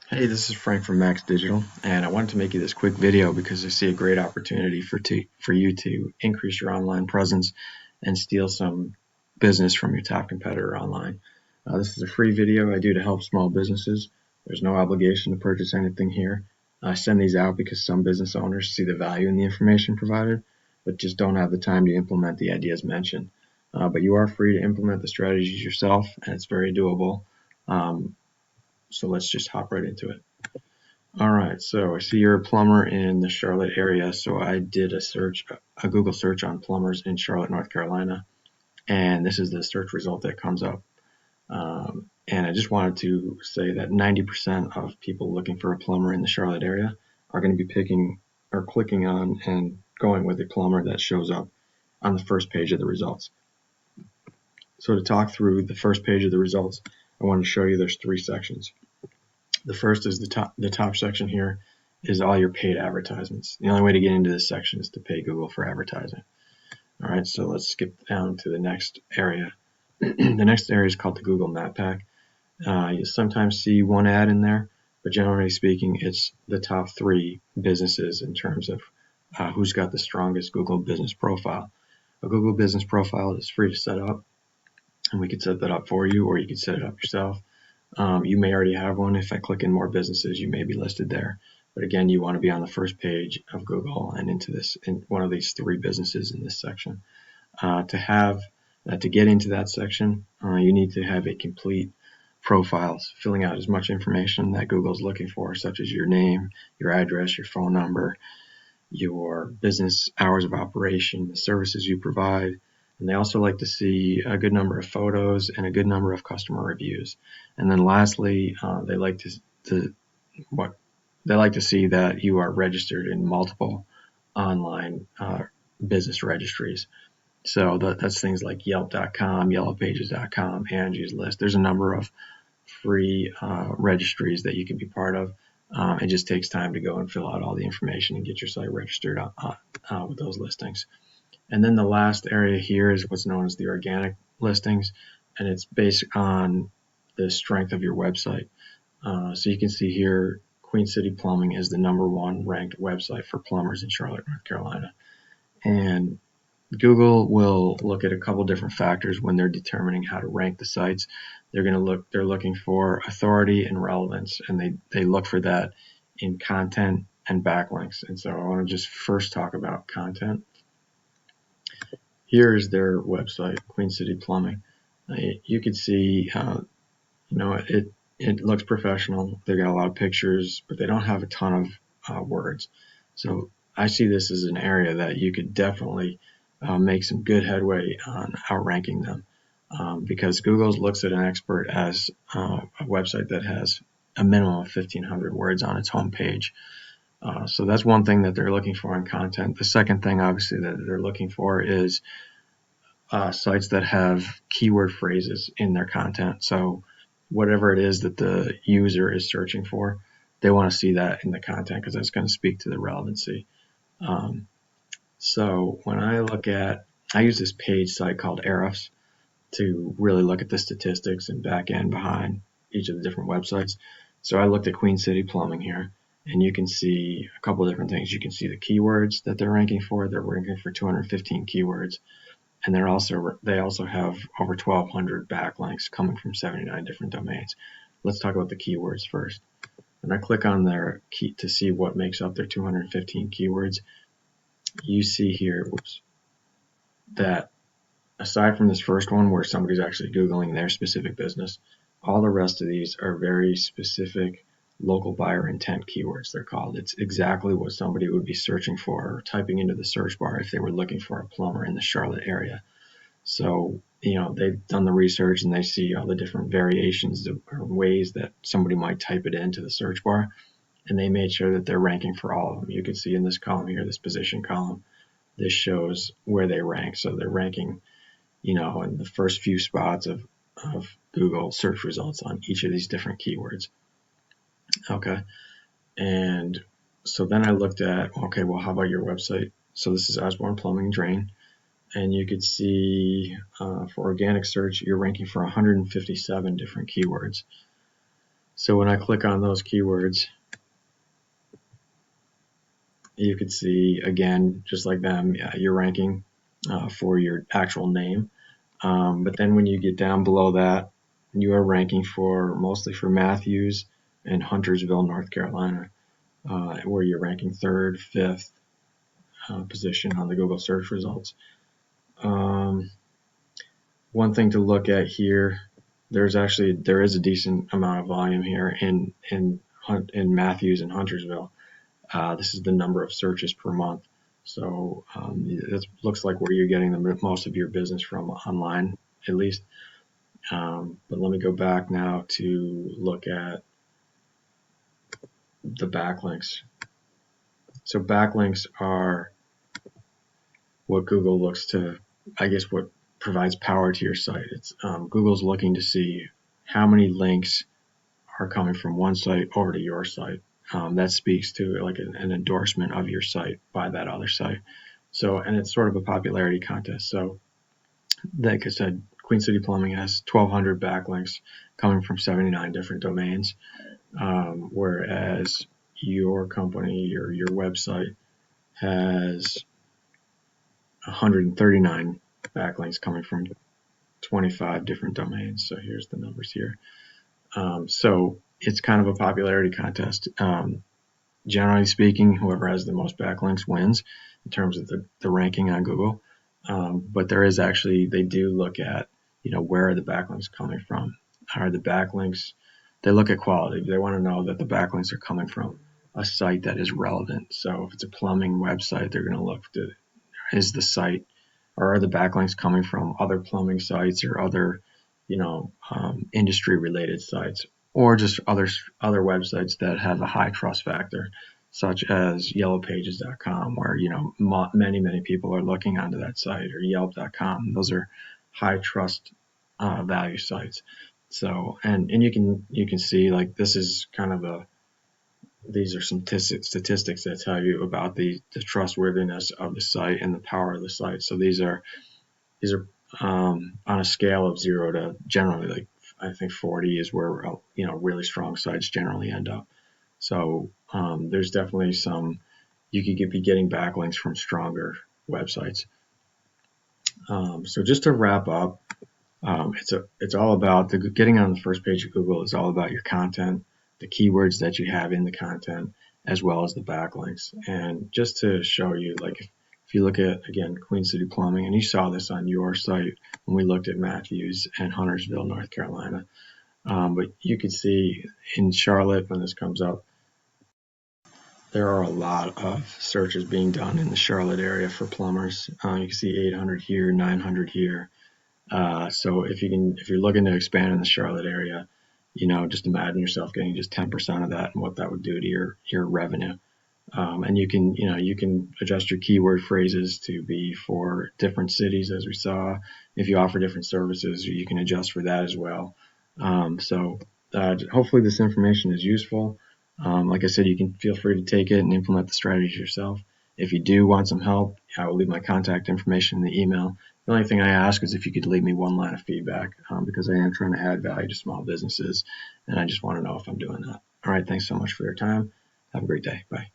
Hey, this is Frank from Max Digital, and I wanted to make you this quick video because I see a great opportunity for you to increase your online presence and steal some business from your top competitor online. This is a free video I do to help small businesses. There's no obligation to purchase anything here. I send these out because some business owners see the value in the information provided, but just don't have the time to implement the ideas mentioned. But you are free to implement the strategies yourself, and it's very doable. So let's just hop right into it. All right, so I see you're a plumber in the Charlotte area, so I did a Google search on plumbers in Charlotte, North Carolina, and this is the search result that comes up. And I just wanted to say that 90% of people looking for a plumber in the Charlotte area are going to be picking or clicking on and going with a plumber that shows up on the first page of the results. So to talk through the first page of the results, I want to show you there's three sections. The first is the top section here is all your paid advertisements. The only way to get into this section is to pay Google for advertising. All right, so let's skip down to the next area. The next area is called the Google Map Pack. You'll sometimes see one ad in there, but generally speaking, it's the top three businesses in terms of who's got the strongest Google business profile. A Google business profile is free to set up, and we could set that up for you, or you could set it up yourself. You may already have one. If I click in more businesses, you may be listed there. But again, you want to be on the first page of Google and in one of these three businesses in this section. To get into that section, you need to have a complete profile, filling out as much information that Google's looking for, such as your name, your address, your phone number, your business hours of operation, the services you provide, and they also like to see a good number of photos and a good number of customer reviews. And then lastly, they like to see that you are registered in multiple online business registries. So that's things like Yelp.com, YellowPages.com, Angie's List. There's a number of free registries that you can be part of. It just takes time to go and fill out all the information and get your site registered with those listings. And then the last area here is what's known as the organic listings, and it's based on the strength of your website. So you can see here, Queen City Plumbing is the #1 ranked website for plumbers in Charlotte, North Carolina. And Google will look at a couple different factors when they're determining how to rank the sites. They're looking for authority and relevance, and they look for that in content and backlinks. And so I want to just first talk about content. Here is their website, Queen City Plumbing. You can see, it looks professional. They got a lot of pictures, but they don't have a ton of words. So I see this as an area that you could definitely make some good headway on outranking them, because Google looks at an expert as a website that has a minimum of 1,500 words on its homepage. So that's one thing that they're looking for in content. The second thing, obviously, that they're looking for is sites that have keyword phrases in their content. So whatever it is that the user is searching for, they want to see that in the content because that's going to speak to the relevancy. So when I use this page site called Ahrefs to really look at the statistics and back end behind each of the different websites. So I looked at Queen City Plumbing here, and you can see a couple of different things. You can see the keywords that they're ranking for. They're ranking for 215 keywords, and they also have over 1,200 backlinks coming from 79 different domains. Let's talk about the keywords first. When I click on their key to see what makes up their 215 keywords, you see here, that aside from this first one where somebody's actually Googling their specific business, all the rest of these are very specific local buyer intent keywords, they're called. It's exactly what somebody would be searching for or typing into the search bar if they were looking for a plumber in the Charlotte area. So, they've done the research and they see all the different variations or ways that somebody might type it into the search bar, and they made sure that they're ranking for all of them. You can see in this column here, this position column, this shows where they rank. So they're ranking, in the first few spots of Google search results on each of these different keywords. Okay. And so then I looked at, okay, well, how about your website? So this is Osborne Plumbing Drain. And you could see for organic search, you're ranking for 157 different keywords. So when I click on those keywords, you could see, again, just like them, your ranking for your actual name. But then when you get down below that, you are ranking for mostly for Matthews and Huntersville, North Carolina, where you're ranking 3rd, 5th position on the Google search results. One thing to look at here, there is a decent amount of volume here in Matthews and Huntersville. This is the number of searches per month. So it looks like where you're getting the most of your business from online, at least. But let me go back now to look at the backlinks. So backlinks are what Google looks to, I guess, what provides power to your site. It's Google's looking to see how many links are coming from one site over to your site. That speaks to like an endorsement of your site by that other site. So, and it's sort of a popularity contest. So, like I said, Queen City Plumbing has 1,200 backlinks coming from 79 different domains, whereas your company or your website has 139 backlinks coming from 25 different domains. So here's the numbers here. So it's kind of a popularity contest. Generally speaking, whoever has the most backlinks wins in terms of the ranking on Google. But there is actually, they do look at, where are the backlinks coming from? Are the backlinks, they look at quality. They want to know that the backlinks are coming from a site that is relevant. So if it's a plumbing website, they're going to look to, is the site, or are the backlinks coming from other plumbing sites or other, industry related sites, or just other websites that have a high trust factor, such as yellowpages.com, where many people are looking onto that site, or yelp.com. Those are high trust value sites. So and you can see, like, this is kind of these are some statistics that tell you about the trustworthiness of the site and the power of the site. So these are on a scale of 0 to generally, like, I think 40 is where really strong sites generally end up. So there's definitely you could be getting backlinks from stronger websites. So just to wrap up, it's all about getting on the first page of Google is all about your content, the keywords that you have in the content, as well as the backlinks. And just to show you, like, if you look at, again, Queen City Plumbing, and you saw this on your site when we looked at Matthews and Huntersville, North Carolina, but you could see in Charlotte, when this comes up, there are a lot of searches being done in the Charlotte area for plumbers. You can see 800 here, 900 here. So if you're looking to expand in the Charlotte area, just imagine yourself getting just 10% of that and what that would do to your revenue. And you can adjust your keyword phrases to be for different cities, as we saw. If you offer different services, you can adjust for that as well. So hopefully this information is useful. Like I said, you can feel free to take it and implement the strategies yourself. If you do want some help, I will leave my contact information in the email. The only thing I ask is if you could leave me one line of feedback, because I am trying to add value to small businesses, and I just want to know if I'm doing that. All right, thanks so much for your time. Have a great day. Bye.